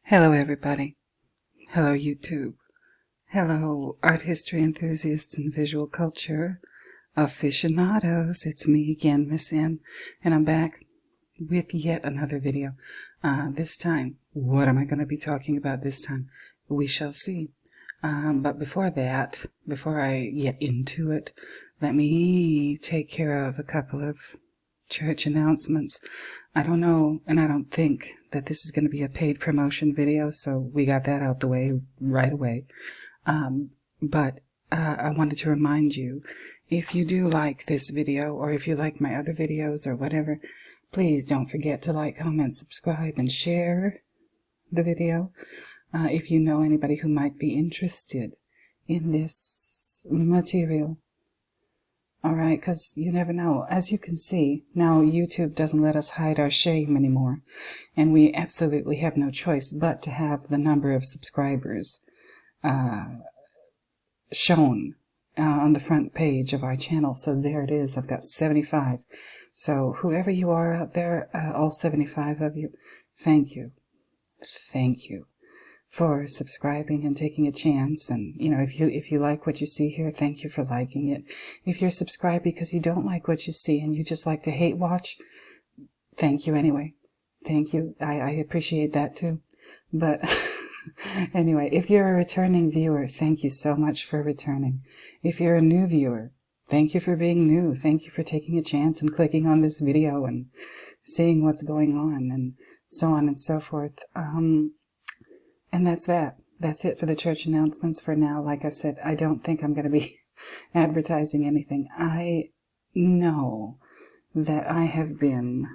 Hello everybody. Hello YouTube. Hello art history enthusiasts and visual culture aficionados. It's me again, Miss M, and I'm back with yet another video. This time, what am I going to be talking about this time? We shall see. But before that, before I get into it, let me take care of a couple of church announcements. I don't know, and I don't think that this is going to be a paid promotion video, so we got that out the way right away. But I wanted to remind you, if you do like this video, or if you like my other videos or whatever, please don't forget to like, comment, subscribe, and share the video. If you know anybody who might be interested in this material. Alright, because you never know. As you can see, now YouTube doesn't let us hide our shame anymore. And we absolutely have no choice but to have the number of subscribers shown on the front page of our channel. So there it is. I've got 75. So whoever you are out there, all 75 of you, thank you. Thank you for subscribing and taking a chance. And you know, if you like what you see here, thank you for liking it. If you're subscribed because you don't like what you see and you just like to hate watch, thank you anyway. Thank you. I appreciate that too. But anyway, if you're a returning viewer, thank you so much for returning. If you're a new viewer, thank you for being new. Thank you for taking a chance and clicking on this video and seeing what's going on and so on and so forth. And that's that. That's it for the church announcements for now. Like I said, I don't think I'm going to be advertising anything. I know that I have been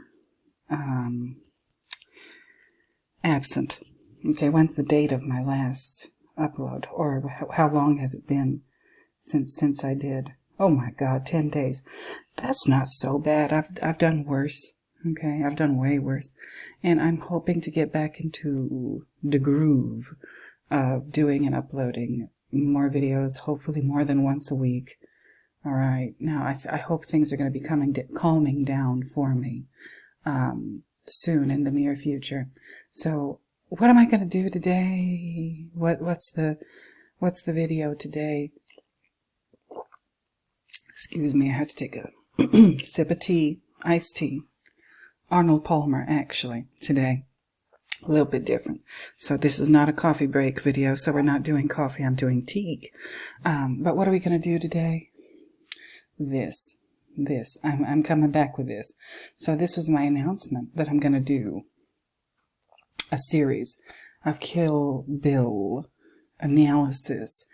absent. Okay, when's the date of my last upload? Or how long has it been since I did? Oh my God, 10 days. That's not so bad. I've done worse. Okay, I've done way worse. And I'm hoping to get back into the groove of doing and uploading more videos, hopefully more than once a week. All right, now I hope things are going to be calming down for me soon in the near future. So what am I going to do today? What's the video today? Excuse me, I had to take a sip of tea, iced tea. Arnold Palmer, actually, today. A little bit different. So this is not a coffee break video, so we're not doing coffee, I'm doing tea. But what are we going to do today? This. I'm coming back with this. So this was my announcement that I'm going to do a series of Kill Bill analysis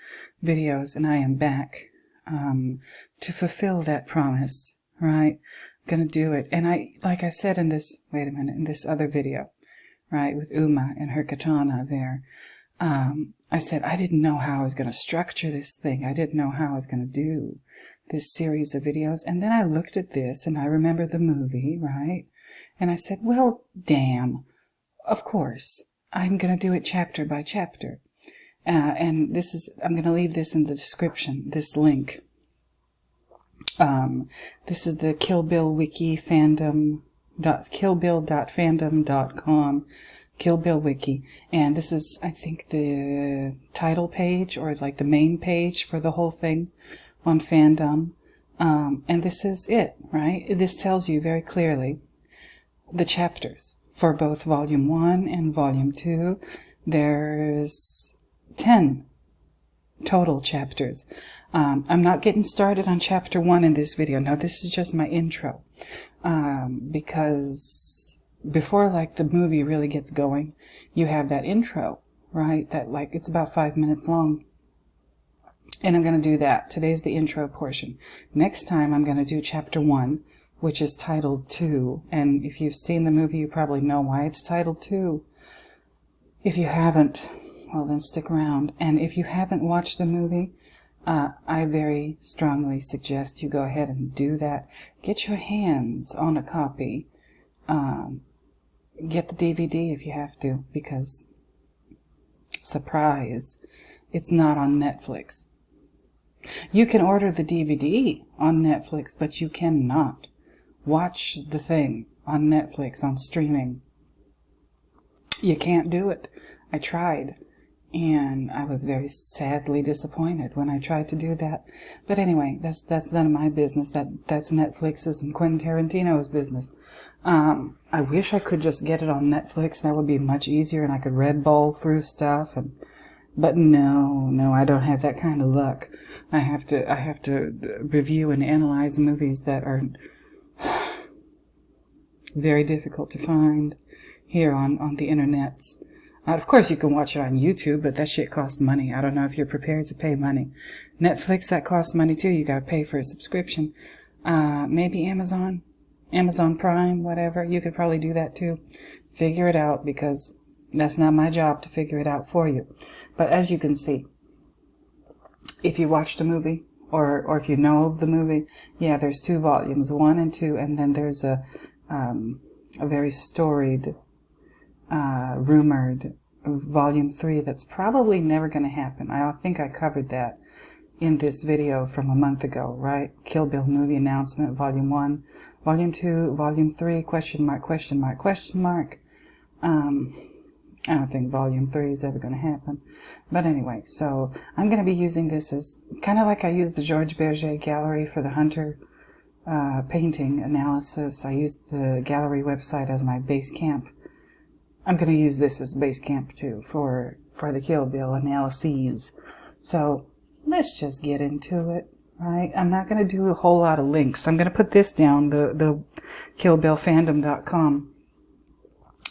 videos, and I am back to fulfill that promise, right? Going to do it. And like I said in this, in this other video, right, with Uma and her katana there, I said I didn't know how I was going to structure this thing. I didn't know how I was going to do this series of videos. And then I looked at this and I remembered the movie, right? And I said, well, damn, of course, I'm going to do it chapter by chapter. And this is, I'm going to leave this in the description, this link. This is the Kill Bill wiki fandom, killbill.fandom.com, Kill Bill wiki. And this is, I think, the title page or like the main page for the whole thing on fandom. And this is it, right? This tells you very clearly the chapters for both volume 1 and volume 2. There's 10 total chapters. I'm not getting started on chapter 1 in this video. No, this is just my intro. Because before like the movie really gets going, you have that intro, right? That like, it's about 5 minutes long. And I'm going to do that. Today's the intro portion. Next time I'm going to do chapter 1, which is titled 2. And if you've seen the movie, you probably know why it's titled 2. If you haven't, well then stick around. And if you haven't watched the movie, I very strongly suggest you go ahead and do that. Get your hands on a copy. Get the DVD if you have to, because, surprise, it's not on Netflix. You can order the DVD on Netflix, but you cannot watch the thing on Netflix, on streaming. You can't do it. I tried, and I was very sadly disappointed when I tried to do that. But anyway, that's none of my business. That's Netflix's and Quentin Tarantino's business. I wish I could just get it on Netflix. That would be much easier, and I could Red Bull through stuff. But no, I don't have that kind of luck. I have to review and analyze movies that are very difficult to find here on the internets. Of course, you can watch it on YouTube, but that shit costs money. I don't know if you're prepared to pay money. Netflix, that costs money too. You gotta pay for a subscription. Maybe Amazon Prime, whatever. You could probably do that too. Figure it out, because that's not my job to figure it out for you. But as you can see, if you watched a movie, or if you know of the movie, yeah, there's 2 volumes, 1 and 2, and then there's a very storied, rumored volume 3 that's probably never going to happen. I think I covered that in this video from a month ago, right? Kill Bill movie announcement, volume 1, volume 2, volume 3, question mark, question mark, question mark. I don't think volume 3 is ever going to happen. But anyway, so I'm going to be using this as kind of like I used the Georges Berger gallery for the Hunter painting analysis. I used the gallery website as my base camp. I'm going to use this as base camp too for the Kill Bill analyses. So let's just get into it, right? I'm not going to do a whole lot of links. I'm going to put this down, the killbillfandom.com.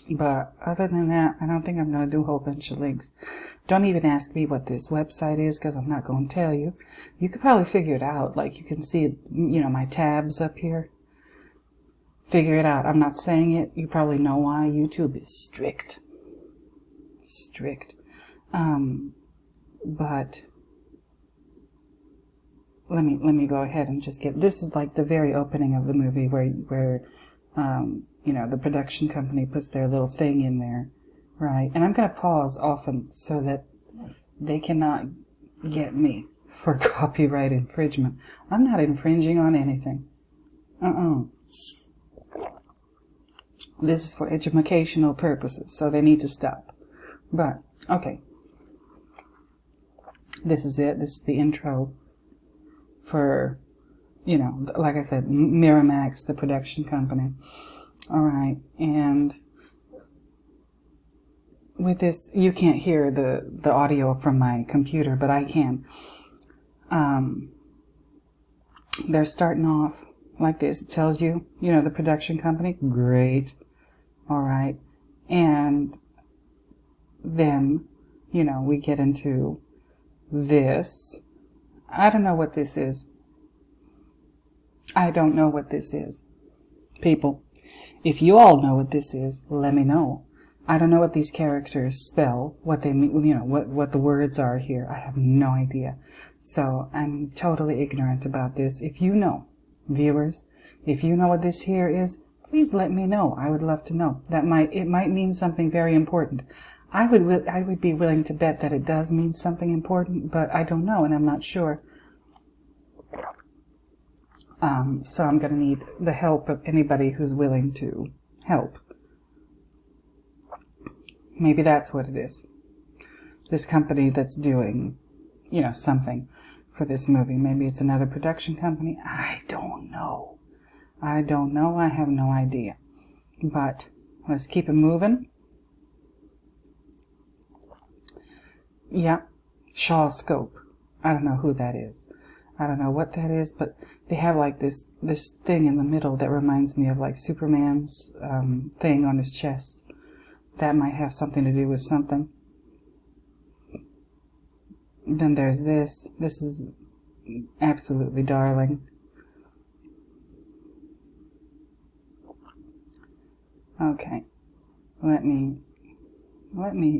But other than that, I don't think I'm going to do a whole bunch of links. Don't even ask me what this website is, because I'm not going to tell you. You could probably figure it out. Like, you can see, my tabs up here. Figure it out. I'm not saying it. You probably know why. YouTube is strict. But let me go ahead and just get, this is like the very opening of the movie where the production company puts their little thing in there, right? And I'm going to pause often so that they cannot get me for copyright infringement. I'm not infringing on anything. This is for educational purposes, so they need to stop. But, okay. This is it. This is the intro for, like I said, Miramax, the production company. Alright, and with this, you can't hear the audio from my computer, but I can. They're starting off like this. It tells you, the production company. Great. Alright. And then, we get into this. I don't know what this is. I don't know what this is. People, if you all know what this is, let me know. I don't know what these characters spell, what they mean, what the words are here. I have no idea. So I'm totally ignorant about this. If you know, viewers, if you know what this here is, please let me know. I would love to know. It might mean something very important. I would be willing to bet that it does mean something important, but I don't know, and I'm not sure. So I'm going to need the help of anybody who's willing to help. Maybe that's what it is. This company that's doing, something for this movie. Maybe it's another production company. I don't know. I have no idea. But let's keep it moving. Yeah. Shaw Scope. I don't know who that is. I don't know what that is, but they have like this thing in the middle that reminds me of like Superman's thing on his chest. That might have something to do with something. Then there's this. This is absolutely darling. Okay. Let me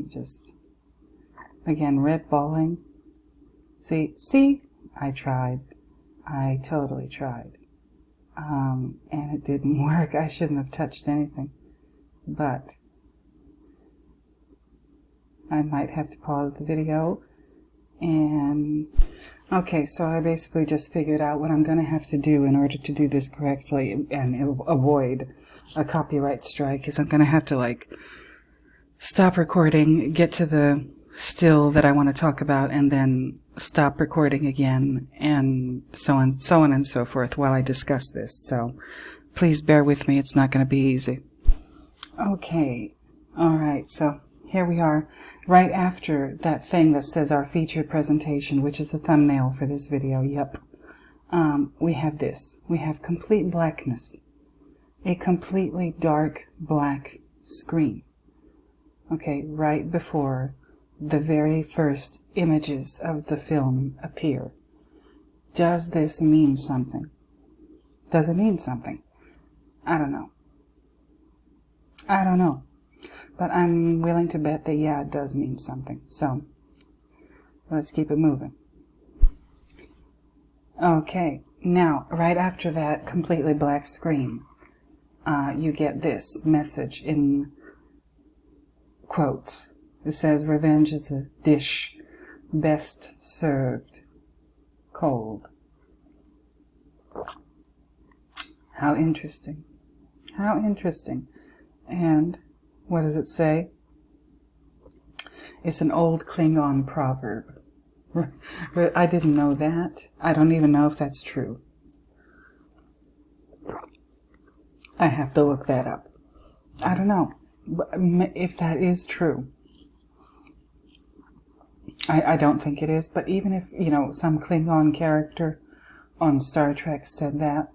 just, again, red balling. See? I tried. I totally tried. And it didn't work. I shouldn't have touched anything. But I might have to pause the video. And okay, so I basically just figured out what I'm going to have to do in order to do this correctly and avoid a copyright strike is I'm going to have to stop recording, get to the still that I want to talk about, and then stop recording again, and so on and so forth while I discuss this. So please bear with me. It's not going to be easy. Okay. All right. So here we are, right after that thing that says our featured presentation, which is the thumbnail for this video. Yep. We have this. We have complete blackness. A completely dark black screen. Okay, right before the very first images of the film appear. Does this mean something? Does it mean something? I don't know. I don't know. But I'm willing to bet that, yeah, it does mean something. So, let's keep it moving. Okay, now, right after that completely black screen, you get this message in quotes. It says, "Revenge is a dish best served cold." How interesting. How interesting. And what does it say? It's an old Klingon proverb. I didn't know that. I don't even know if that's true. I have to look that up. I don't know if that is true. I don't think it is, but even if, some Klingon character on Star Trek said that,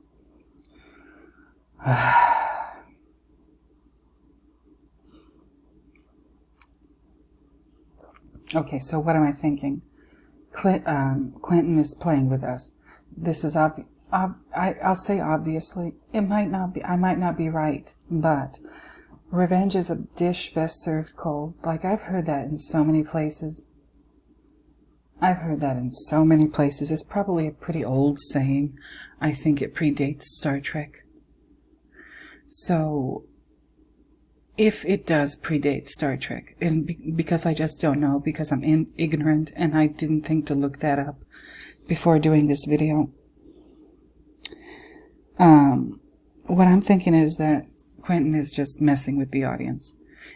okay, so what am I thinking? Quentin is playing with us. This is I'll say obviously. It might not be. I might not be right, but revenge is a dish best served cold. Like, I've heard that in so many places. It's probably a pretty old saying. I think it predates Star Trek. So, if it does predate Star Trek, and because I just don't know, because I'm ignorant and I didn't think to look that up before doing this video, what I'm thinking is that Quentin is just messing with the audience.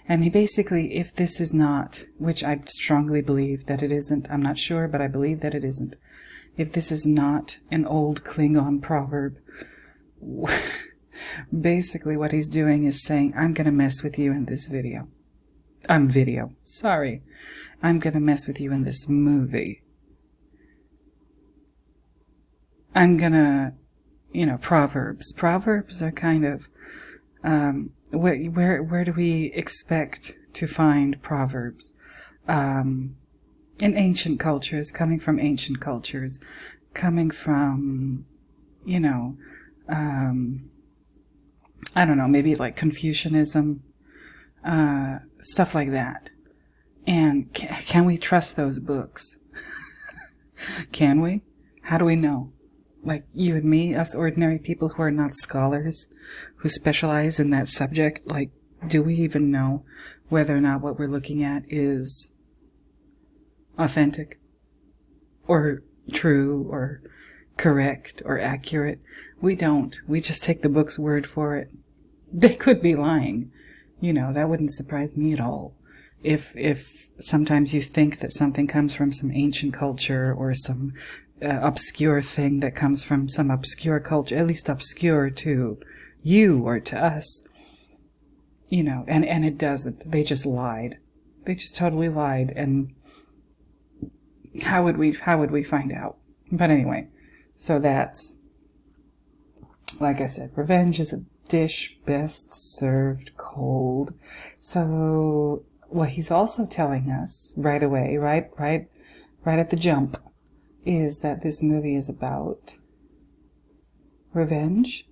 And he basically, if this is not, which I strongly believe that it isn't, I'm not sure, but I believe that it isn't. If this is not an old Klingon proverb, basically what he's doing is saying, I'm going to mess with you in this video. I'm going to mess with you in this movie. I'm going to, proverbs. Proverbs are kind of, where do we expect to find proverbs? In ancient cultures, coming from, I don't know, maybe like Confucianism, stuff like that. And can we trust those books? Can we? How do we know? Like you and me, us ordinary people who are not scholars, who specialize in that subject, like, do we even know whether or not what we're looking at is authentic or true or correct or accurate? We don't. We just take the book's word for it. They could be lying. That wouldn't surprise me at all. If sometimes you think that something comes from some ancient culture or some obscure thing that comes from some obscure culture, at least obscure to you or to us, and it doesn't. They just lied. They just totally lied. And how would we find out? But anyway, so that's, like I said, revenge is a dish best served cold. So what he's also telling us right away, right at the jump, is that this movie is about revenge?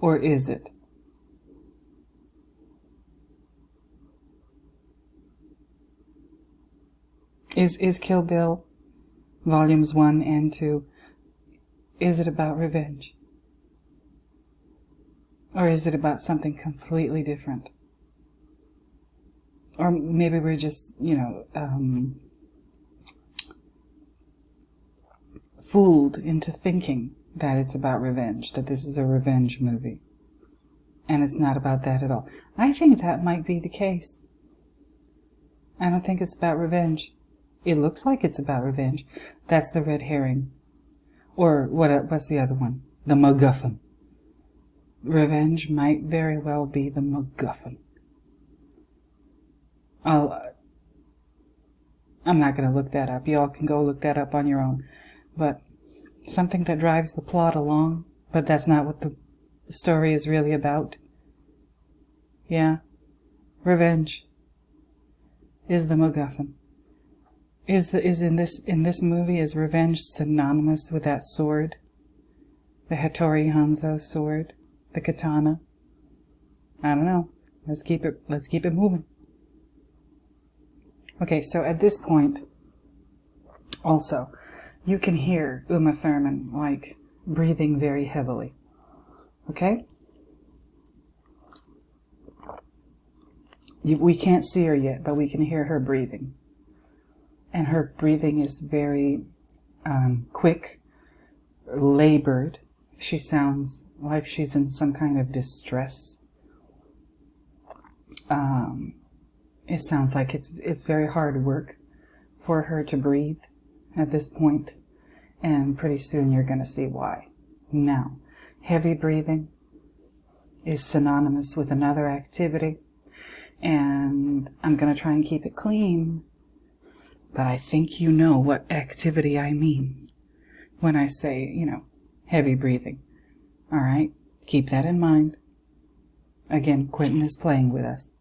Or is it? Is Kill Bill Volumes 1 and 2, is it about revenge? Or is it about something completely different? Or maybe we're just, fooled into thinking that it's about revenge, that this is a revenge movie. And it's not about that at all. I think that might be the case. I don't think it's about revenge. It looks like it's about revenge. That's the red herring. Or what's the other one? The MacGuffin. Revenge might very well be the MacGuffin. I'm not going to look that up. Y'all can go look that up on your own. But something that drives the plot along, but that's not what the story is really about. Yeah. Revenge is the MacGuffin. Is in this movie, is revenge synonymous with that sword? The Hattori Hanzo sword? The katana? I don't know. Let's keep it moving. Okay, so at this point, also, you can hear Uma Thurman, like, breathing very heavily. Okay? We can't see her yet, but we can hear her breathing. And her breathing is very quick, labored. She sounds like she's in some kind of distress. It sounds like it's very hard work for her to breathe at this point, and pretty soon you're going to see why. Now, heavy breathing is synonymous with another activity, and I'm going to try and keep it clean, but I think you know what activity I mean when I say, heavy breathing. All right? Keep that in mind. Again, Quentin is playing with us.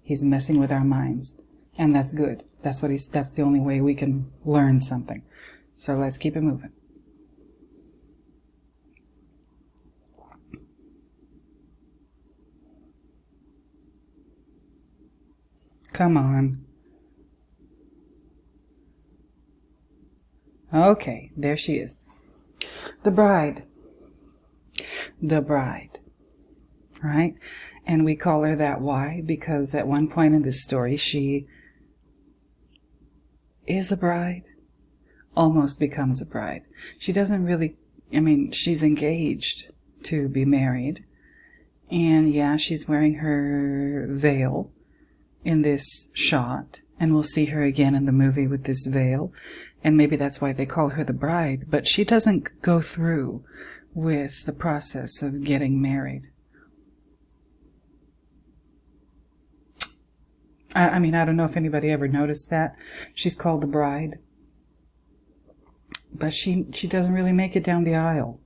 He's messing with our minds, and that's good. That's the only way we can learn something. So let's keep it moving. Come on. Okay, there she is. The bride. The bride. Right? And we call her that. Why? Because at one point in this story, she is a bride. Almost becomes a bride. She doesn't really, she's engaged to be married. And yeah, she's wearing her veil in this shot. And we'll see her again in the movie with this veil. And maybe that's why they call her the bride. But she doesn't go through with the process of getting married. I don't know if anybody ever noticed that. She's called the bride. But she doesn't really make it down the aisle.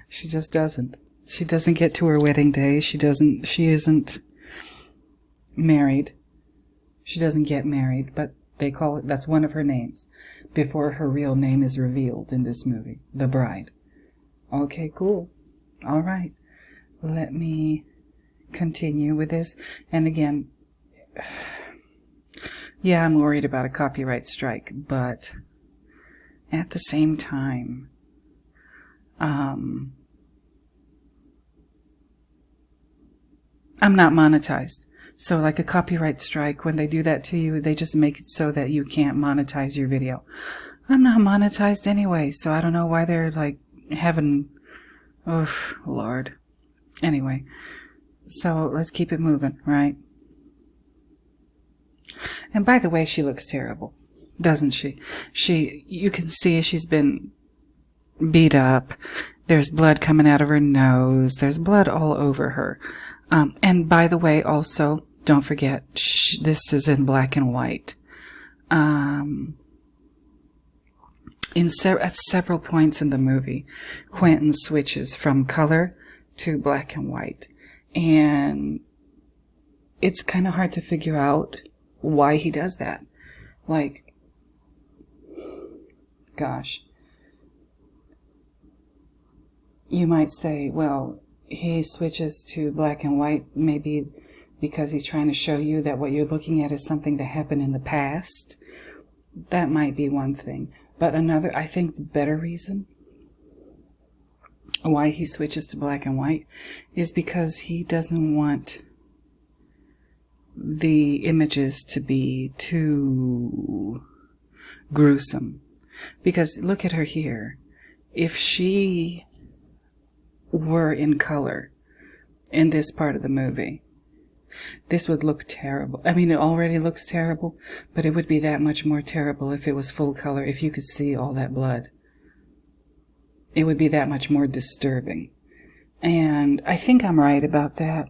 She just doesn't. She doesn't get to her wedding day. She isn't married. She doesn't get married, but they call it, that's one of her names, before her real name is revealed in this movie, the bride. Okay, cool. All right. Let me continue with this. And again, yeah, I'm worried about a copyright strike, but at the same time, I'm not monetized. So like a copyright strike, when they do that to you, they just make it so that you can't monetize your video. I'm not monetized anyway, so I don't know why they're like having, oh, Lord. Anyway, so let's keep it moving, right? And by the way, she looks terrible, doesn't she? You can see she's been beat up. There's blood coming out of her nose. There's blood all over her. And by the way, also, don't forget, this is in black and white. At several points in the movie, Quentin switches from color to black and white. And it's kind of hard to figure out why he does that. Like, gosh. You might say, well, he switches to black and white maybe because he's trying to show you that what you're looking at is something that happened in the past. That might be one thing. But another, I think the better reason why he switches to black and white is because he doesn't want the images to be too gruesome. Because look at her here. If she were in color in this part of the movie, this would look terrible. I mean, it already looks terrible, but it would be that much more terrible if it was full color, if you could see all that blood. It would be that much more disturbing. And I think I'm right about that.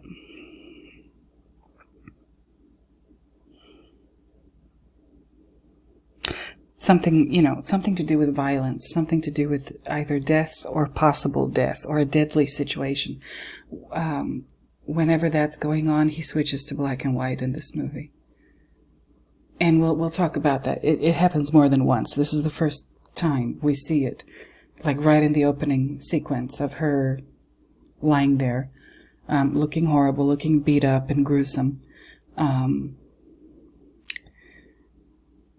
Something, you know, something to do with violence, something to do with either death or possible death or a deadly situation. Whenever that's going on, he switches to black and white in this movie. And we'll talk about that. It happens more than once. This is the first time we see it, like right in the opening sequence of her lying there, looking horrible, looking beat up and gruesome.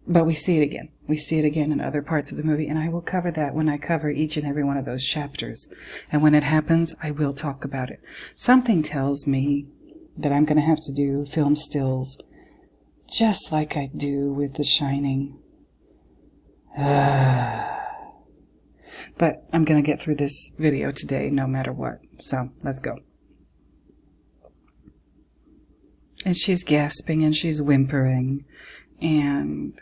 But we see it again. We see it again in other parts of the movie, and I will cover that when I cover each and every one of those chapters. And when it happens, I will talk about it. Something tells me that I'm going to have to do film stills just like I do with The Shining. But I'm going to get through this video today no matter what. So, let's go. And she's gasping and she's whimpering. And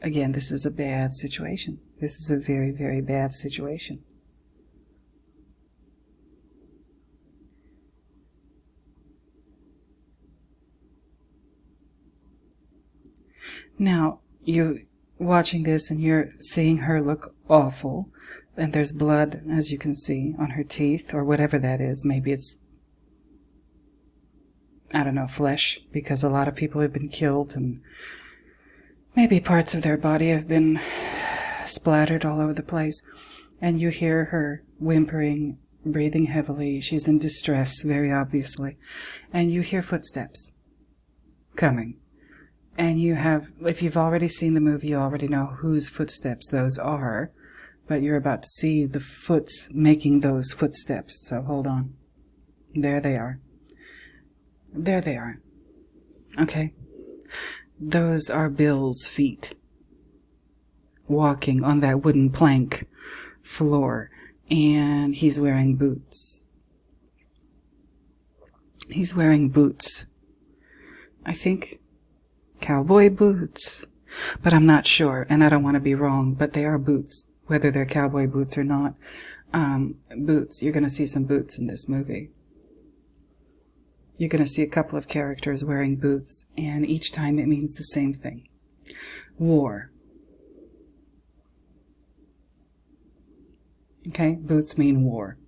again, this is a bad situation. This is a very, very bad situation. Now, you're watching this and you're seeing her look awful. And there's blood, as you can see, on her teeth or whatever that is. Maybe it's, I don't know, flesh, because a lot of people have been killed and maybe parts of their body have been splattered all over the place. And you hear her whimpering, breathing heavily. She's in distress, very obviously. And you hear footsteps coming. And you have, if you've already seen the movie, you already know whose footsteps those are. But you're about to see the foots making those footsteps. So hold on. There they are. There they are. Okay. Those are Bill's feet. Walking on that wooden plank floor. And he's wearing boots. He's wearing boots. I think cowboy boots. But I'm not sure, and I don't want to be wrong, but they are boots. Whether they're cowboy boots or not. Boots. You're going to see some boots in this movie. You're going to see a couple of characters wearing boots, and each time it means the same thing. War. Okay? Boots mean war.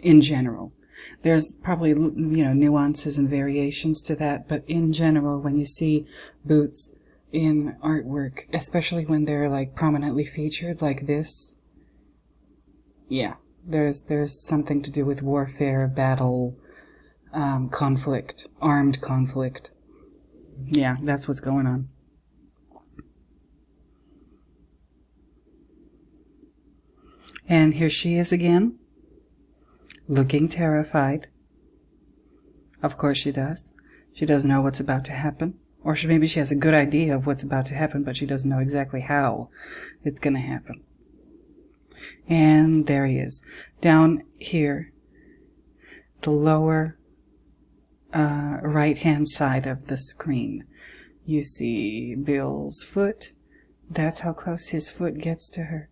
In general. There's probably, nuances and variations to that, but in general, when you see boots in artwork, especially when they're like prominently featured like this, yeah, there's something to do with warfare, battle, conflict, armed conflict. Yeah, that's what's going on. And here she is again, looking terrified. Of course she does. She doesn't know what's about to happen. Or maybe she has a good idea of what's about to happen, but she doesn't know exactly how it's going to happen. And there he is. Down here, the lower right-hand side of the screen, you see Bill's foot. That's how close his foot gets to her.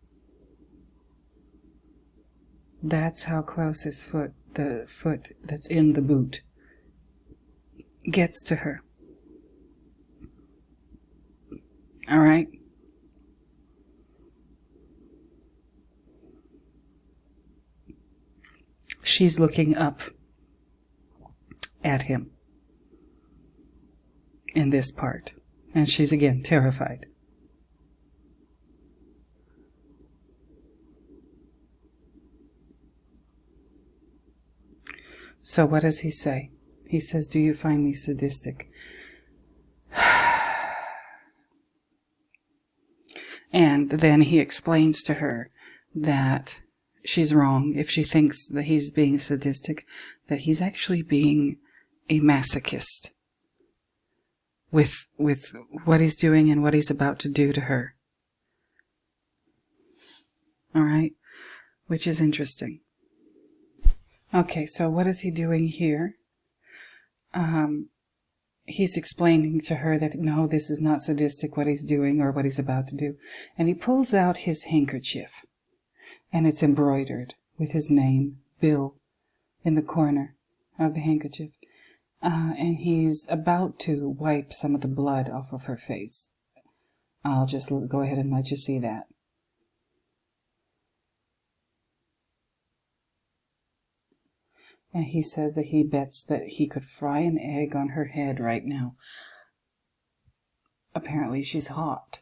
That's how close his foot, the foot that's in the boot, gets to her. All right. She's looking up at him in this part. And she's again terrified. So what does he say? He says, "Do you find me sadistic?" And then he explains to her that she's wrong if she thinks that he's being sadistic, that he's actually being a masochist with what he's doing and what he's about to do to her. All right? Which is interesting. Okay, so what is he doing here? He's explaining to her that no, this is not sadistic what he's doing or what he's about to do. And he pulls out his handkerchief, and it's embroidered with his name, Bill, in the corner of the handkerchief. And he's about to wipe some of the blood off of her face. I'll just go ahead and let you see that. And he says that he bets that he could fry an egg on her head right now. Apparently she's hot.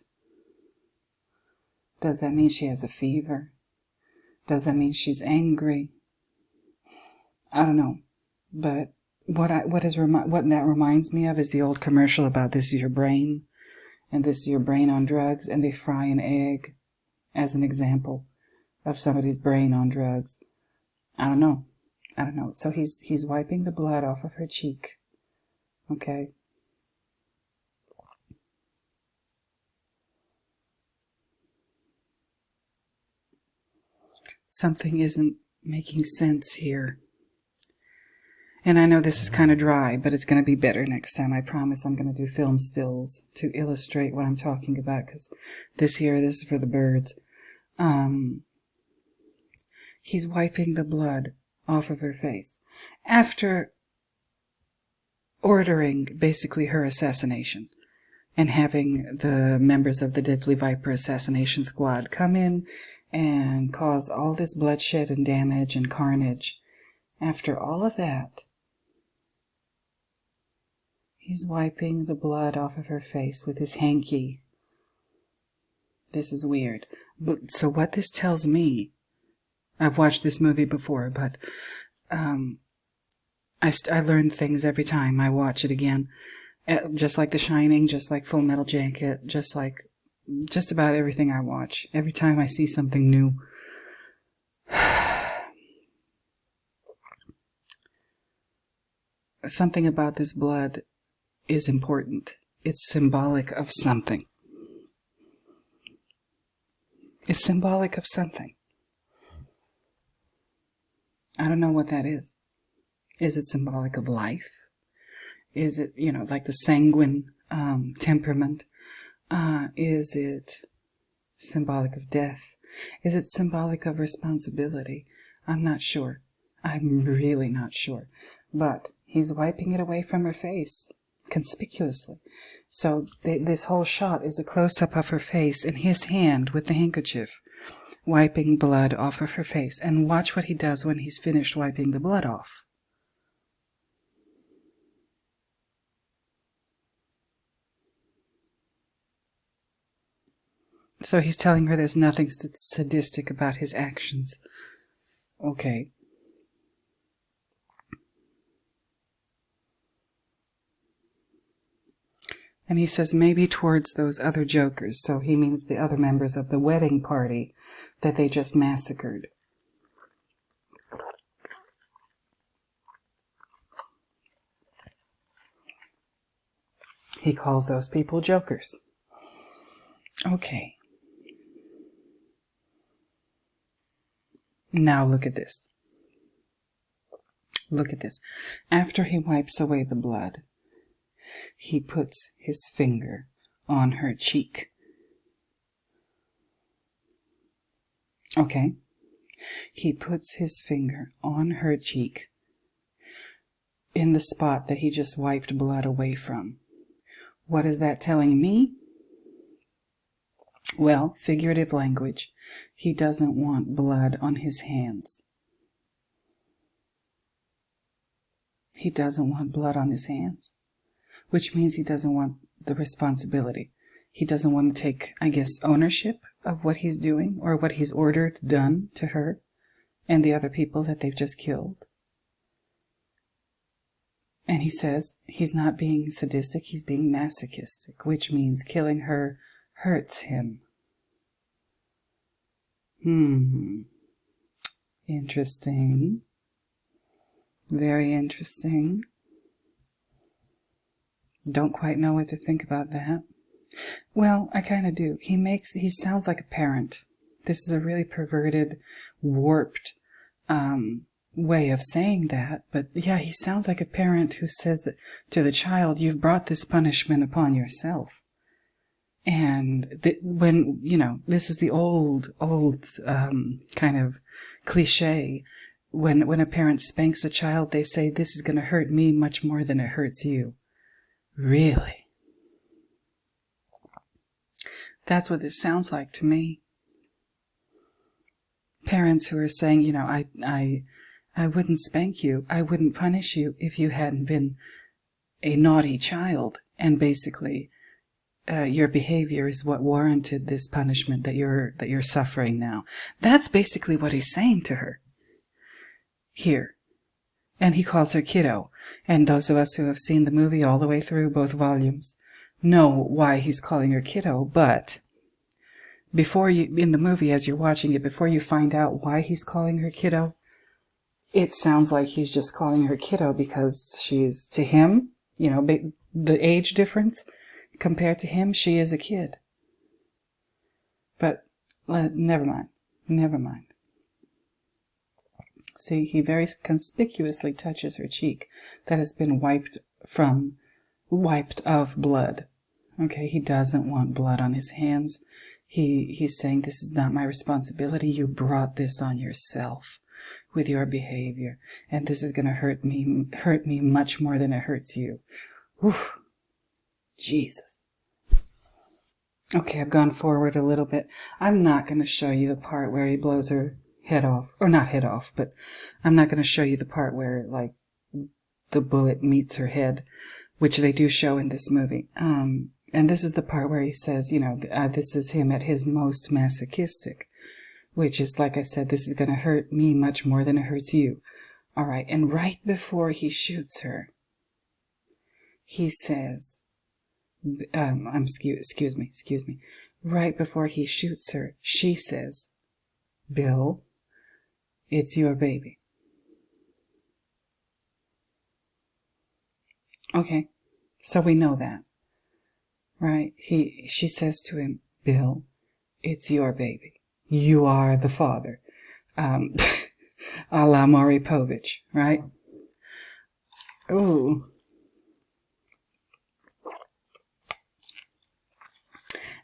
Does that mean she has a fever? Does that mean she's angry? I don't know. But what that reminds me of is the old commercial about this is your brain, and this is your brain on drugs, and they fry an egg as an example of somebody's brain on drugs. I don't know. So he's wiping the blood off of her cheek. Okay. Something isn't making sense here. And I know this is kind of dry, but it's going to be better next time. I promise I'm going to do film stills to illustrate what I'm talking about, because this is for the birds. He's wiping the blood off of her face after ordering basically her assassination and having the members of the Deadly Viper assassination squad come in and cause all this bloodshed and damage and carnage. After all of that, he's wiping the blood off of her face with his hanky. This is weird. So what this tells me, I've watched this movie before, but I learn things every time I watch it again. Just like The Shining, just like Full Metal Jacket, just about everything I watch. Every time I see something new. Something about this blood is important. It's symbolic of something. It's symbolic of something. I don't know what that is. Is it symbolic of life? Is it, like the sanguine temperament? Is it symbolic of death? Is it symbolic of responsibility? I'm not sure. I'm really not sure. But he's wiping it away from her face, conspicuously. So this whole shot is a close-up of her face in his hand with the handkerchief, wiping blood off of her face. And watch what he does when he's finished wiping the blood off. So he's telling her there's nothing sadistic about his actions. Okay. And he says maybe towards those other jokers. So he means the other members of the wedding party that they just massacred. He calls those people jokers. Okay. Now look at this. Look at this. After he wipes away the blood, he puts his finger on her cheek. Okay? He puts his finger on her cheek in the spot that he just wiped blood away from. What is that telling me? Well, figurative language. He doesn't want blood on his hands. He doesn't want blood on his hands, which means he doesn't want the responsibility. He doesn't want to take, I guess, ownership of what he's doing or what he's ordered done to her and the other people that they've just killed. And he says he's not being sadistic, he's being masochistic, which means killing her hurts him. Interesting. Very interesting. Don't quite know what to think about that. Well, I kind of do. He sounds like a parent. This is a really perverted, warped way of saying that, but yeah, he sounds like a parent who says that to the child, you've brought this punishment upon yourself. And when, this is the old kind of cliche. When a parent spanks a child, they say, this is going to hurt me much more than it hurts you. Really? That's what this sounds like to me. Parents who are saying, I wouldn't spank you, I wouldn't punish you if you hadn't been a naughty child, and basically your behavior is what warranted this punishment that you're suffering now. That's basically what he's saying to her here. And he calls her kiddo. And those of us who have seen the movie all the way through, both volumes, know why he's calling her kiddo. But before you, in the movie, as you're watching it, before you find out why he's calling her kiddo, it sounds like he's just calling her kiddo because she's, to him, the age difference, compared to him, she is a kid. But never mind. See, he very conspicuously touches her cheek that has been wiped of blood. Okay, he doesn't want blood on his hands. He's saying, this is not my responsibility. You brought this on yourself with your behavior, and this is going to hurt me much more than it hurts you. Whew. Jesus. Okay, I've gone forward a little bit. I'm not going to show you the part where he blows her head off, or not head off, but I'm not going to show you the part where, like, the bullet meets her head, which they do show in this movie. And this is the part where he says, this is him at his most masochistic, which is, like I said, this is going to hurt me much more than it hurts you. All right, and right before he shoots her, he says, excuse me. Right before he shoots her, she says, Bill, it's your baby. Okay, so we know that, right? She says to him, Bill, it's your baby. You are the father. A la Maury Povich, right? Ooh.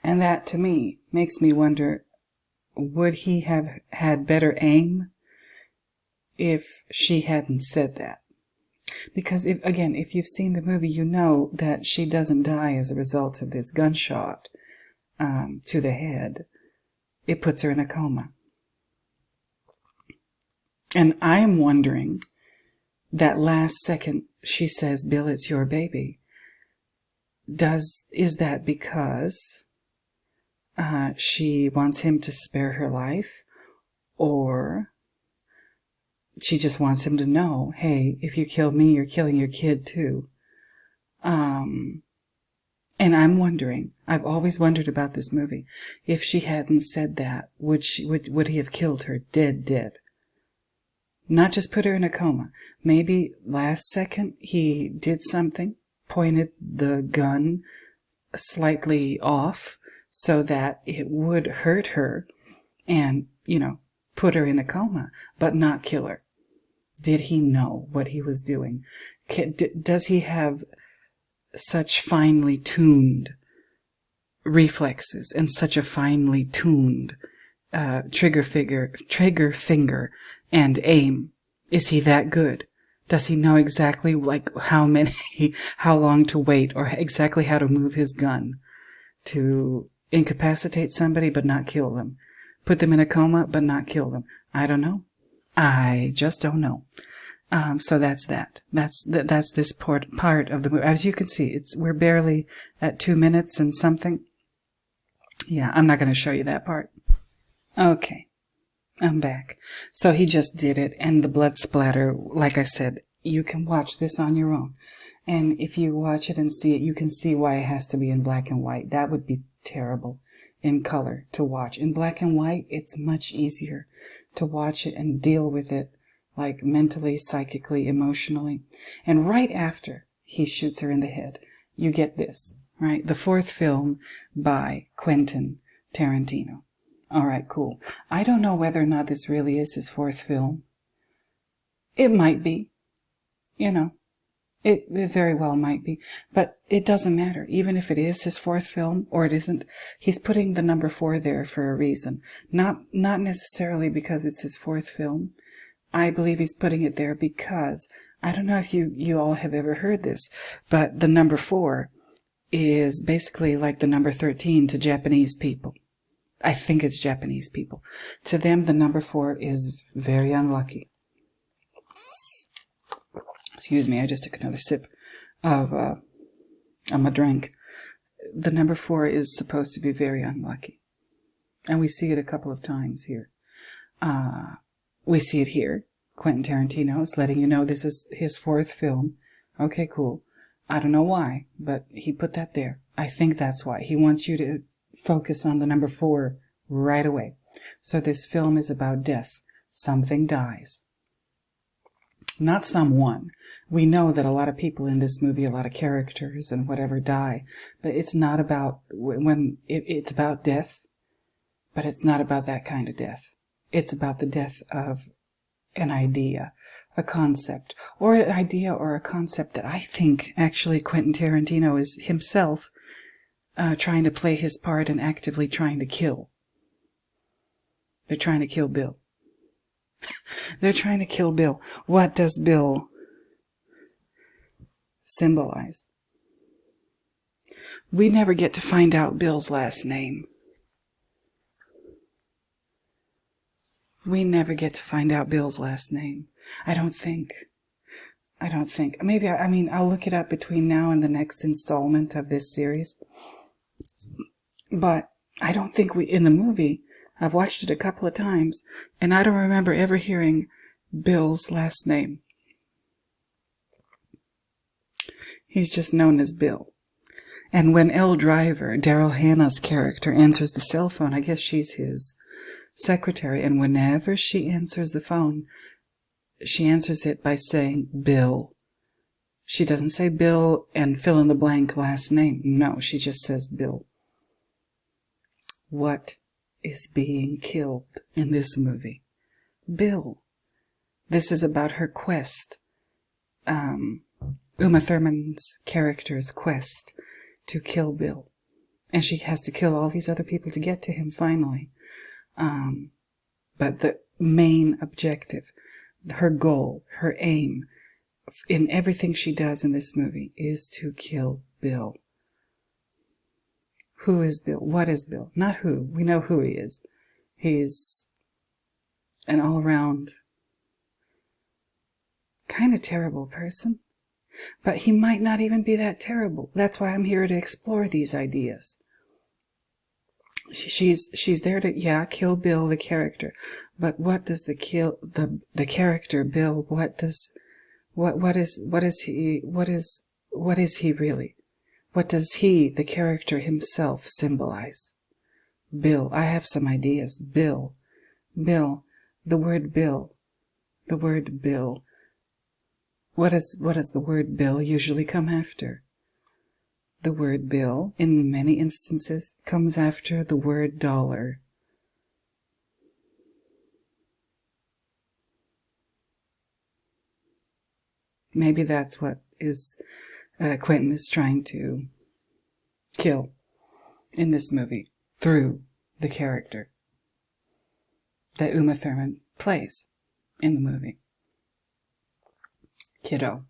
And that, to me, makes me wonder, would he have had better aim if she hadn't said that? Because, if you've seen the movie, you know that she doesn't die as a result of this gunshot to the head. It puts her in a coma. And I am wondering, that last second she says, Bill, it's your baby. Is that because she wants him to spare her life? Or she just wants him to know, hey, if you kill me, you're killing your kid too. And I'm wondering, I've always wondered about this movie, if she hadn't said that, would he have killed her dead? Not just put her in a coma. Maybe last second he did something, pointed the gun slightly off so that it would hurt her and, put her in a coma, but not kill her. Did he know what he was doing? Does he have such finely tuned reflexes and such a finely tuned trigger finger and aim? Is he that good? Does he know exactly how long to wait, or exactly how to move his gun to incapacitate somebody but not kill them? Put them in a coma but not kill them? I don't know. I just don't know. So that's that. That's this part of the movie. As you can see, we're barely at 2 minutes and something. Yeah, I'm not going to show you that part. Okay, I'm back. So he just did it, and the blood splatter, like I said, you can watch this on your own. And if you watch it and see it, you can see why it has to be in black and white. That would be terrible in color to watch. In black and white, it's much easier to watch it and deal with it, like mentally, psychically, emotionally. And right after he shoots her in the head, you get this, right? The fourth film by Quentin Tarantino. All right, cool. I don't know whether or not this really is his fourth film. It might be, you know. It very well might be, but it doesn't matter. Even if it is his fourth film or it isn't, he's putting the number 4 there for a reason. Not necessarily because it's his fourth film. I believe he's putting it there because, I don't know if you all have ever heard this, but the number 4 is basically like the number 13 to Japanese people. I think it's Japanese people. To them, the number 4 is very unlucky. Excuse me, I just took another sip of my drink. The number 4 is supposed to be very unlucky. And we see it a couple of times here. We see it here. Quentin Tarantino is letting you know this is his fourth film. Okay, cool. I don't know why, but he put that there. I think that's why. He wants you to focus on the number 4 right away. So this film is about death. Something dies. Not someone. We know that a lot of people in this movie, a lot of characters and whatever die, but it's not about, it's about death, but it's not about that kind of death. It's about the death of an idea, a concept, or an idea or a concept that I think actually Quentin Tarantino is himself trying to play his part and actively trying to kill. They're trying to kill Bill. They're trying to kill Bill. What does Bill symbolize? We never get to find out Bill's last name. We never get to find out Bill's last name. I don't think. Maybe, I'll look it up between now and the next installment of this series. But I don't think in the movie, I've watched it a couple of times, and I don't remember ever hearing Bill's last name. He's just known as Bill. And when Elle Driver, Daryl Hannah's character, answers the cell phone, I guess she's his secretary, and whenever she answers the phone, she answers it by saying Bill. She doesn't say Bill and fill in the blank last name. No, she just says Bill. What is being killed in this movie? Bill. This is about her quest. Uma Thurman's character's quest to kill Bill. And she has to kill all these other people to get to him finally. But the main objective, her goal, her aim, in everything she does in this movie is to kill Bill. Who is Bill? What is Bill? Not who. We know who he is. He's an all-around kind of terrible person. But he might not even be that terrible. That's why I'm here to explore these ideas. She's there to, kill Bill, the character. But what does the character Bill, what is he really? What does he, the character himself, symbolize? Bill. I have some ideas. Bill. The word Bill. What does the word Bill usually come after? The word Bill, in many instances, comes after the word dollar. Maybe that's what Quentin is trying to kill in this movie through the character that Uma Thurman plays in the movie. Kiddo.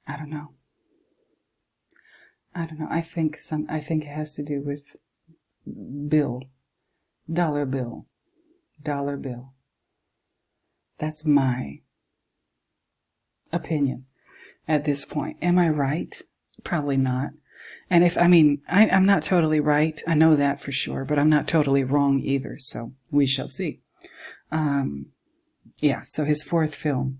I don't know. I think it has to do with Bill. Dollar bill. That's my opinion at this point. Am I right? Probably not. And I'm not totally right. I know that for sure, but I'm not totally wrong either. So we shall see. So his fourth film,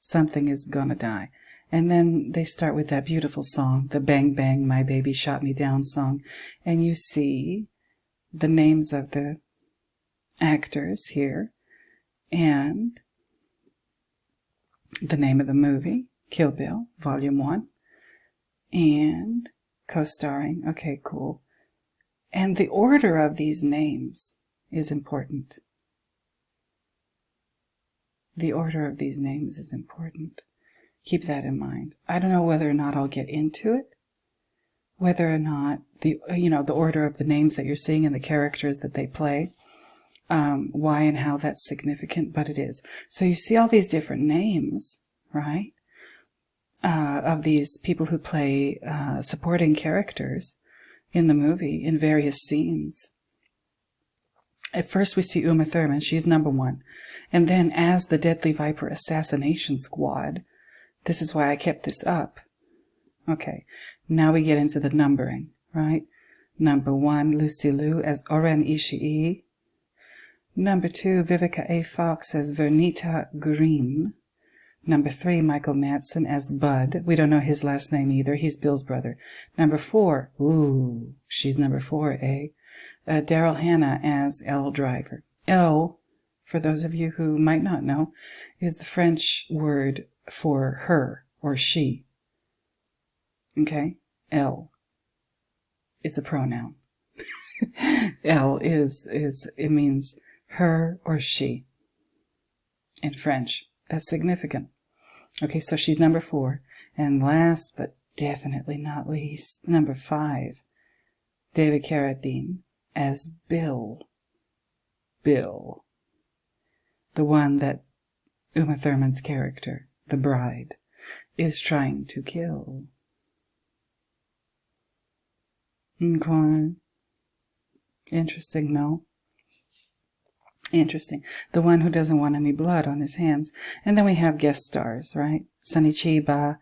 something is gonna die. And then they start with that beautiful song, the Bang Bang, My Baby Shot Me Down song. And you see the names of the actors here. And the name of the movie, Kill Bill, Volume 1. And co-starring, okay, cool. And the order of these names is important. The order of these names is important. Keep that in mind. I don't know whether or not I'll get into it, whether or not the order of the names that you're seeing and the characters that they play, why and how that's significant, but it is. So you see all these different names, right, of these people who play supporting characters in the movie in various scenes. At first we see Uma Thurman, she's number 1. And then as the Deadly Viper Assassination Squad, this is why I kept this up. Okay, now we get into the numbering, right? Number 1, Lucy Liu as Oren Ishii. Number 2, Vivica A. Fox as Vernita Green. Number 3, Michael Madsen as Bud. We don't know his last name either. He's Bill's brother. Number 4, ooh, she's number 4, eh? Daryl Hannah as L. Driver. L, for those of you who might not know, is the French word for her or she. Okay? L. It's a pronoun. L it means her or she in French. That's significant. Okay, so she's number 4. And last but definitely not least, number 5, David Carradine as Bill. Bill. The one that Uma Thurman's character, the bride, is trying to kill. Okay. Interesting, no? Interesting. The one who doesn't want any blood on his hands. And then we have guest stars, right? Sonny Chiba,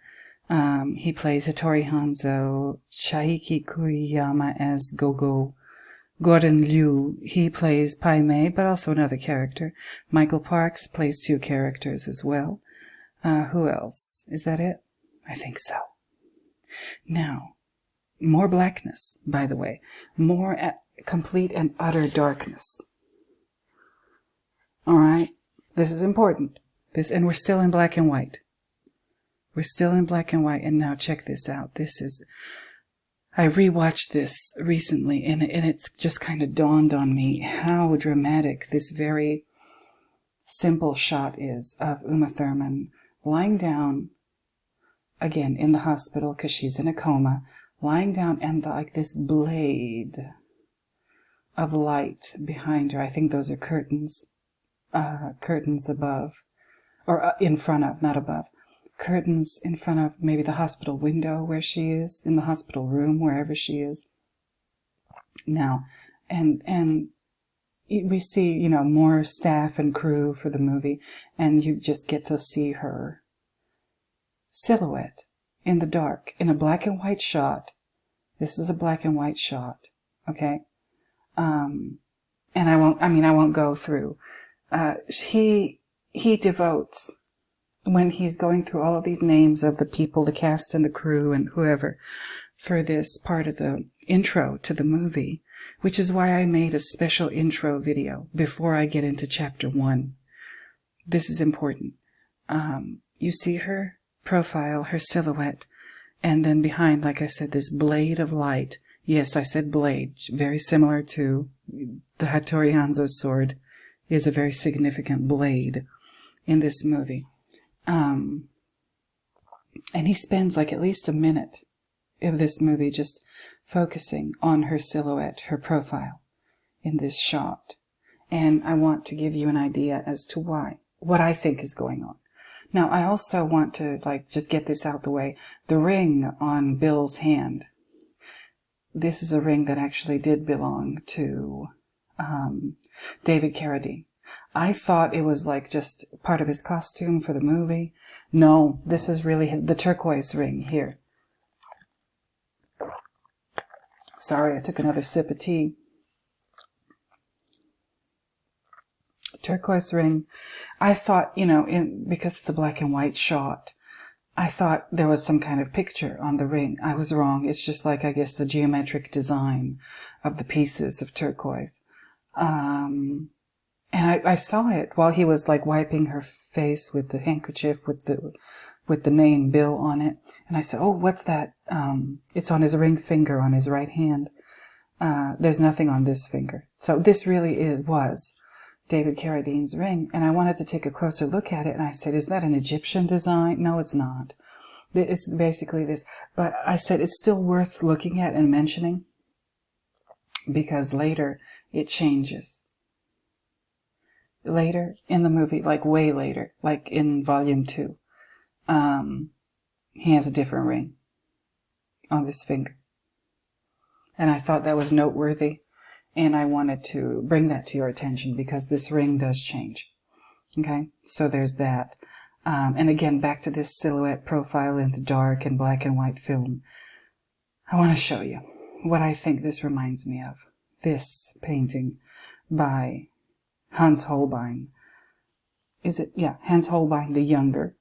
he plays Hattori Hanzo. Chaiki Kuriyama as Gogo. Gordon Liu, he plays Pai Mei, but also another character. Michael Parks plays 2 characters as well. Who else? Is that it? I think so. Now, more blackness, by the way. More complete and utter darkness. All right? This is important. And we're still in black and white. We're still in black and white. And now check this out. I rewatched this recently, and it's just kind of dawned on me how dramatic this very simple shot is of Uma Thurman lying down, again, in the hospital because she's in a coma, lying down, and like this blade of light behind her. I think those are curtains above, or in front of, not above. Curtains in front of maybe the hospital window where she is, in the hospital room, wherever she is. Now, and we see, more staff and crew for the movie, and you just get to see her silhouette in the dark, in a black and white shot. This is a black and white shot, okay? And I won't go through. He devotes, when he's going through all of these names of the people, the cast and the crew and whoever, for this part of the intro to the movie, which is why I made a special intro video before I get into chapter 1. This is important. You see her profile, her silhouette, and then behind, like I said, this blade of light. Yes, I said blade, very similar to the Hattori Hanzo sword, is a very significant blade in this movie. And he spends like at least a minute of this movie just focusing on her silhouette, her profile in this shot. And I want to give you an idea as to why, what I think is going on. Now, I also want to just get this out the way. The ring on Bill's hand. This is a ring that actually did belong to David Carradine. I thought it was just part of his costume for the movie. No, this is really the turquoise ring here. Sorry, I took another sip of tea. Turquoise ring. I thought, because it's a black and white shot, I thought there was some kind of picture on the ring. I was wrong. It's just I guess, the geometric design of the pieces of turquoise. And I saw it while he was wiping her face with the handkerchief with the name Bill on it. And I said, oh, what's that? It's on his ring finger on his right hand. There's nothing on this finger. So this really was David Carradine's ring, and I wanted to take a closer look at it, and I said, is that an Egyptian design? No, it's not. It's basically this. But I said it's still worth looking at and mentioning, because later it changes. Later in the movie, like way later, like in volume 2, he has a different ring on this finger. And I thought that was noteworthy, and I wanted to bring that to your attention because this ring does change. Okay, so there's that. And again, back to this silhouette profile in the dark and black and white film. I want to show you what I think this reminds me of. This painting by Hans Holbein. Is it? Yeah, Hans Holbein the Younger.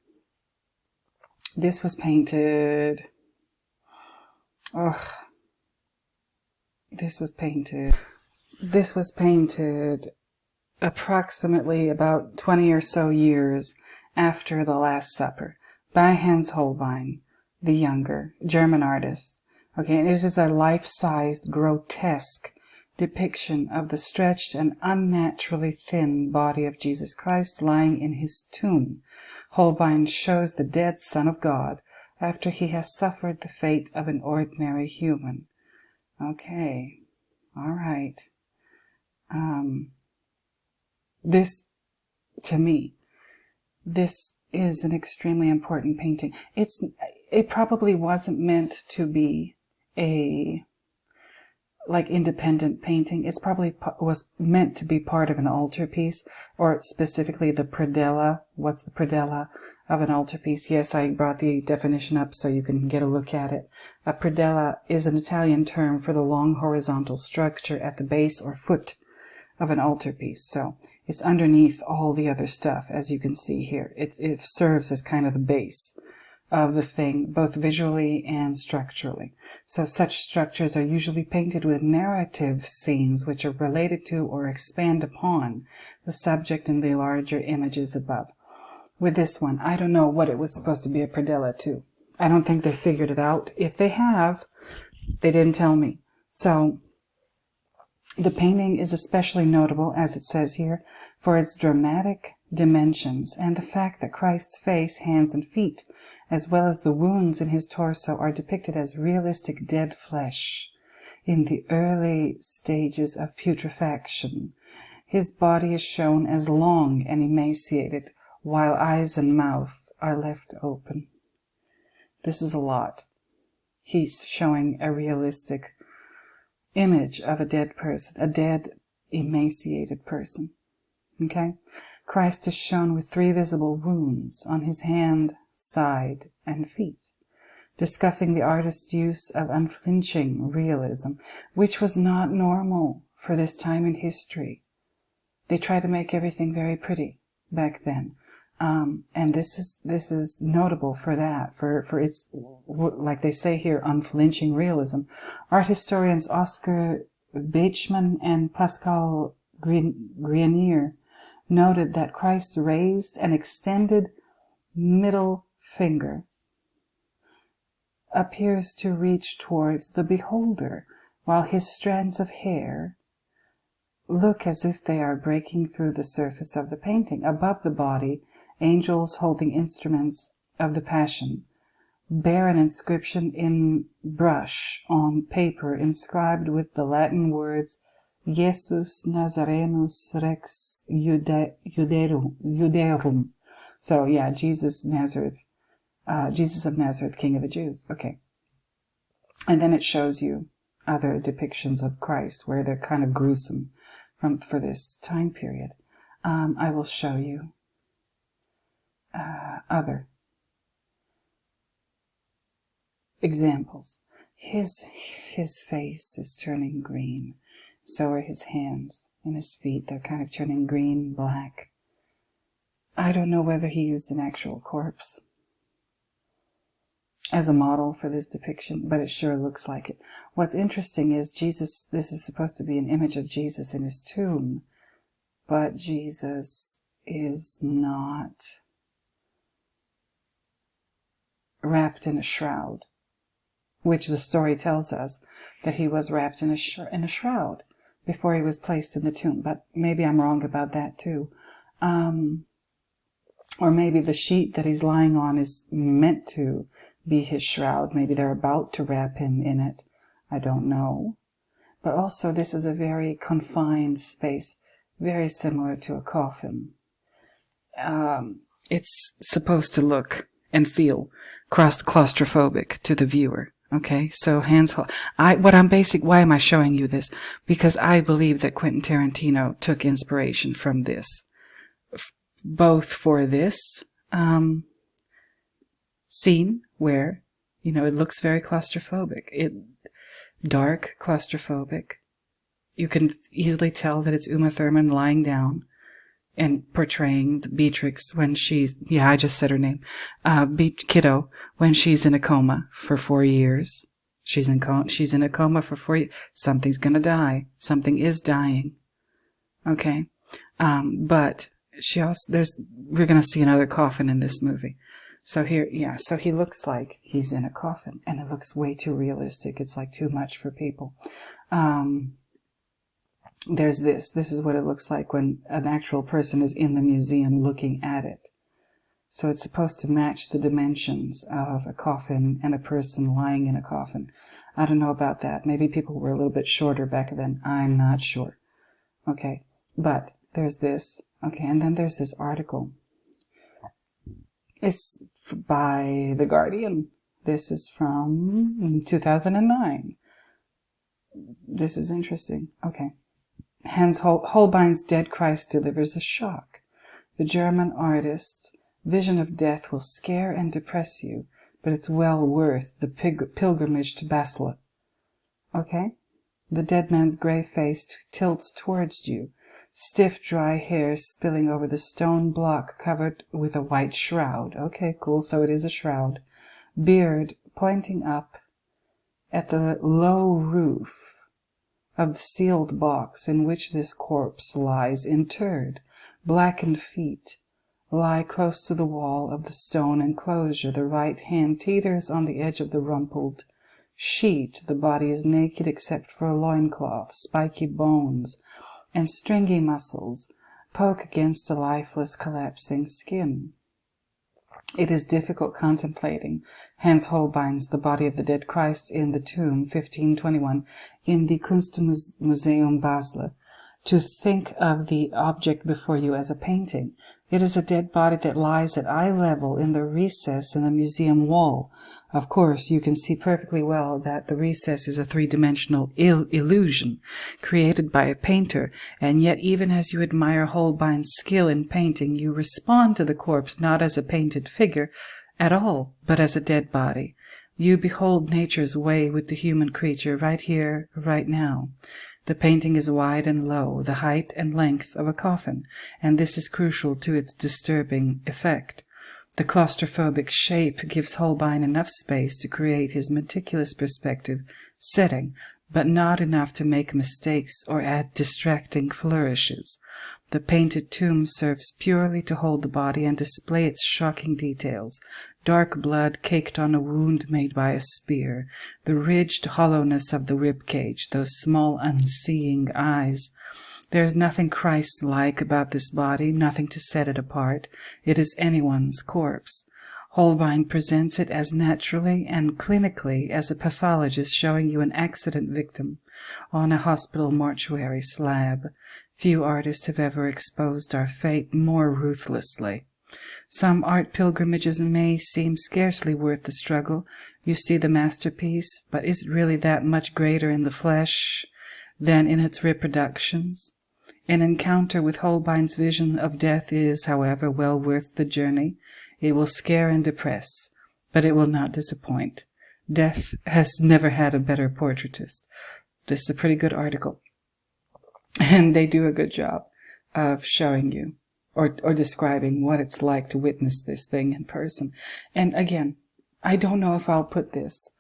This was painted... This was painted approximately about 20 or so years after The Last Supper by Hans Holbein the Younger, German artist. Okay, and it is a life-sized, grotesque depiction of the stretched and unnaturally thin body of Jesus Christ lying in his tomb. Holbein shows the dead Son of God after he has suffered the fate of an ordinary human. Okay, all right. This, to me, this is an extremely important painting. It probably wasn't meant to be a independent painting. It's probably was meant to be part of an altarpiece, or specifically the predella. What's the predella of an altarpiece? Yes, I brought the definition up so you can get a look at it. A predella is an Italian term for the long horizontal structure at the base or foot of an altarpiece. So it's underneath all the other stuff, as you can see here. It serves as kind of the base of the thing, both visually and structurally. So such structures are usually painted with narrative scenes which are related to or expand upon the subject in the larger images above. With this one, I don't know what it was supposed to be a predella to. I don't think they figured it out. If they have, they didn't tell me. So the painting is especially notable, as it says here, for its dramatic dimensions and the fact that Christ's face, hands, and feet, as well as the wounds in his torso, are depicted as realistic dead flesh in the early stages of putrefaction. His body is shown as long and emaciated, while eyes and mouth are left open. This is a lot. He's showing a realistic image of a dead person, a dead, emaciated person. Okay? Christ is shown with 3 visible wounds on his hand, side, and feet, discussing the artist's use of unflinching realism, which was not normal for this time in history. They tried to make everything very pretty back then. And this is notable for that, for its, like they say here, unflinching realism. Art historians Oscar Beichmann and Pascal Grenier noted that Christ raised an extended middle finger appears to reach towards the beholder, while his strands of hair look as if they are breaking through the surface of the painting. Above the body, angels holding instruments of the Passion bear an inscription in brush on paper inscribed with the Latin words Jesus Nazarenus Rex Juderum. So yeah, Jesus of Nazareth, King of the Jews. Okay. And then it shows you other depictions of Christ where they're kind of gruesome for this time period. I will show you other examples. His face is turning green. So are his hands and his feet. They're kind of turning green, black. I don't know whether he used an actual corpse as a model for this depiction, but it sure looks like it. What's interesting is Jesus, this is supposed to be an image of Jesus in his tomb, but Jesus is not wrapped in a shroud, which the story tells us that he was wrapped in a shroud. before he was placed in the tomb, but maybe I'm wrong about that too. Or maybe the sheet that he's lying on is meant to be his shroud. Maybe they're about to wrap him in it. I don't know. But also this is a very confined space, very similar to a coffin. It's supposed to look and feel claustrophobic to the viewer. Okay, so why am I showing you this? Because I believe that Quentin Tarantino took inspiration from this, both for this scene where, it looks very claustrophobic. Dark, claustrophobic. You can easily tell that it's Uma Thurman lying down and portraying Beatrix when she's, I just said her name, Kiddo, when she's in a coma for 4 years. She's in a coma for 4 years. Something's gonna die. Something is dying. Okay? But we're gonna see another coffin in this movie. So so he looks like he's in a coffin, and it looks way too realistic. It's like too much for people. There's this is what it looks like when an actual person is in the museum looking at it. So it's supposed to match the dimensions of a coffin and a person lying in a coffin. I don't know about that. Maybe people were a little bit shorter back then. I'm not sure. Okay, but there's this. Okay, and then there's this article. It's by The Guardian. This is from 2009. This is interesting. Okay. Hans Holbein's Dead Christ delivers a shock. The German artist's vision of death will scare and depress you, but it's well worth the pilgrimage to Basel. Okay? The dead man's grey face tilts towards you, stiff dry hair spilling over the stone block covered with a white shroud. Okay, cool, so it is a shroud. Beard pointing up at the low roof of the sealed box in which this corpse lies interred. Blackened feet lie close to the wall of the stone enclosure. The right hand teeters on the edge of the rumpled sheet. The body is naked except for a loincloth. Spiky bones and stringy muscles poke against the lifeless, collapsing skin. It is difficult contemplating Hans Holbein's The Body of the Dead Christ in the Tomb, 1521, in the Kunstmuseum Basel, to think of the object before you as a painting. It is a dead body that lies at eye level in the recess in the museum wall. Of course, you can see perfectly well that the recess is a three-dimensional illusion created by a painter, and yet even as you admire Holbein's skill in painting, you respond to the corpse not as a painted figure at all, but as a dead body. You behold nature's way with the human creature right here, right now. The painting is wide and low, the height and length of a coffin, and this is crucial to its disturbing effect. The claustrophobic shape gives Holbein enough space to create his meticulous perspective setting, but not enough to make mistakes or add distracting flourishes. The painted tomb serves purely to hold the body and display its shocking details. Dark blood caked on a wound made by a spear, the ridged hollowness of the rib cage, those small unseeing eyes. There is nothing Christ-like about this body, nothing to set it apart. It is anyone's corpse. Holbein presents it as naturally and clinically as a pathologist showing you an accident victim on a hospital mortuary slab. Few artists have ever exposed our fate more ruthlessly. Some art pilgrimages may seem scarcely worth the struggle. You see the masterpiece, but is it really that much greater in the flesh than in its reproductions? An encounter with Holbein's vision of death is, however, well worth the journey. It will scare and depress, but it will not disappoint. Death has never had a better portraitist. This is a pretty good article. And they do a good job of showing you or describing what it's like to witness this thing in person. And again, I don't know if I'll put this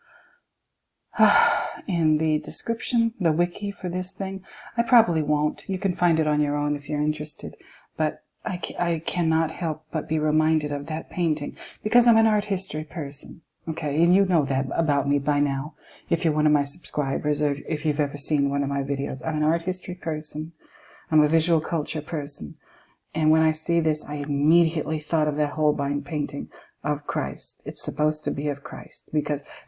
in the description, the wiki for this thing. I probably won't. You can find it on your own if you're interested. But I cannot help but be reminded of that painting because I'm an art history person. Okay, and you know that about me by now. If you're one of my subscribers or if you've ever seen one of my videos, I'm an art history person. I'm a visual culture person. And when I see this, I immediately thought of that Holbein painting of Christ. It's supposed to be of Christ.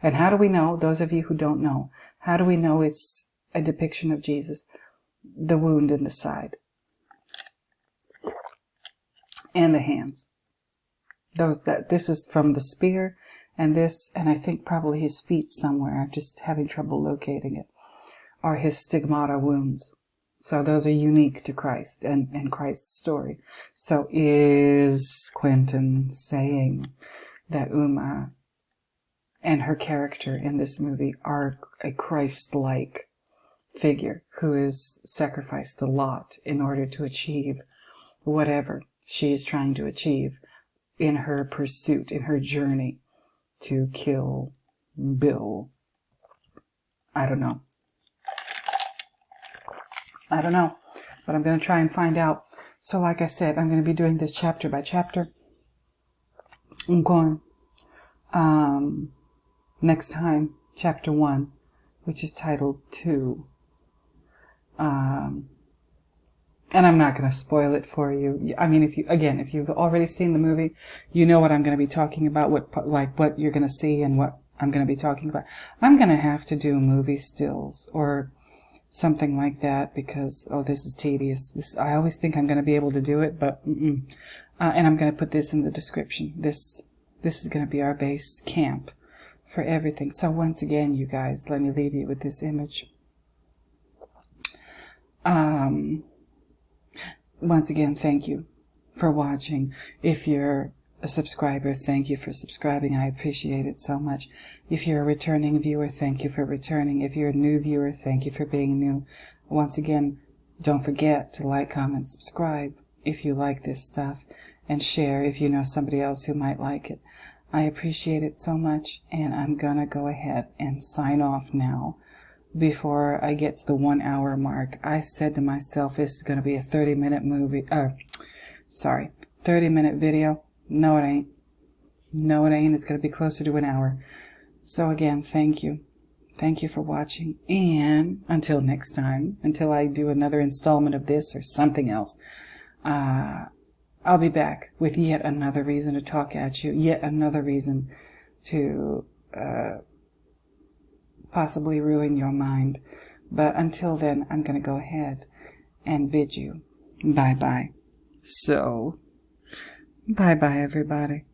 And how do we know, those of you who don't know, how do we know it's a depiction of Jesus? The wound in the side. And the hands. This is from the spear. And I think probably his feet somewhere, I'm just having trouble locating it, are his stigmata wounds. So those are unique to Christ and Christ's story. So is Quentin saying that Uma and her character in this movie are a Christ-like figure who has sacrificed a lot in order to achieve whatever she is trying to achieve in her pursuit, in her journey to kill Bill? I don't know. But I'm going to try and find out. So like I said, I'm going to be doing this chapter by chapter. Next time, chapter 1, which is titled 2. And I'm not going to spoil it for you. I mean, if you've already seen the movie, you know what I'm going to be talking about, what you're going to see and what I'm going to be talking about. I'm going to have to do movie stills or something like that because, this is tedious. I always think I'm going to be able to do it, but and I'm going to put this in the description. This is going to be our base camp for everything. So once again, you guys, let me leave you with this image. Once again, thank you for watching. If you're a subscriber, thank you for subscribing. I appreciate it so much. If you're a returning viewer, thank you for returning. If you're a new viewer, thank you for being new. Once again, don't forget to like, comment, subscribe if you like this stuff, and share if you know somebody else who might like it. I appreciate it so much, and I'm gonna go ahead and sign off now. Before I get to the 1 hour mark, I said to myself, this is going to be a 30-minute 30-minute video. No, it ain't. No, it ain't. It's going to be closer to an hour. So again, thank you. Thank you for watching. And until next time, until I do another installment of this or something else, I'll be back with yet another reason to talk at you, yet another reason to possibly ruin your mind. But until then, I'm going to go ahead and bid you bye-bye. So, bye-bye, everybody.